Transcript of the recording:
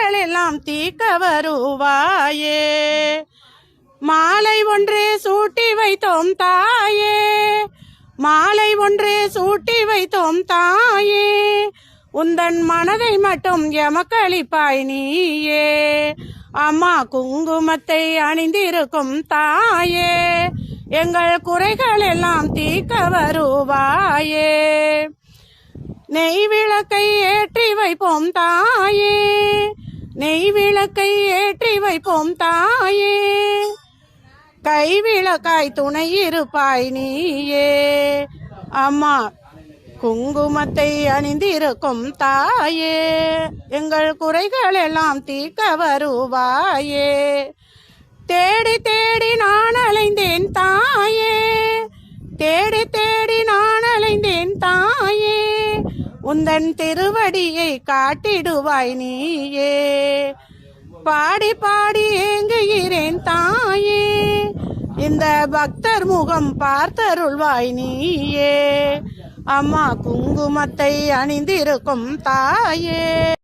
குறைகள் எல்லாம் தீர்க்க வருவாயே. மாலை ஒன்றே சூட்டி வைத்தோம் தாயே, மாலை ஒன்றே சூட்டி வைத்தோம் தாயே, உந்தன் மனதை மட்டும் எமக்களிப்பாய் நீயே. அம்மா குங்குமத்தை அணிந்திருக்கும் தாயே, எங்கள் குறைகள் எல்லாம் தீர்க்க வருவாயே. நெய் விளக்கை ஏற்றி வைப்போம் தாயே, நெய் விளக்கை ஏற்றி வைப்போம் தாயே, கைவிளக்காய் துணை இருப்பாய் நீயே. அம்மா குங்குமத்தை அணிந்திருக்கும் தாயே, எங்கள் குறைகள் எல்லாம் தீர்க்க வருவாயே. தேடி தேடி நான் அலைந்தேன் தாயே, தேடி தேடி நான் அலைந்தேன் தாயே, உந்தன் திருவடியை காட்டிடுவாய் நீயே. பாடி பாடி ஏங்குகிறேன் தாயே, இந்த பக்தர் முகம் பார்த்தருள்வாய் நீயே. அம்மா குங்குமத்தை அணிந்திருக்கும் தாயே.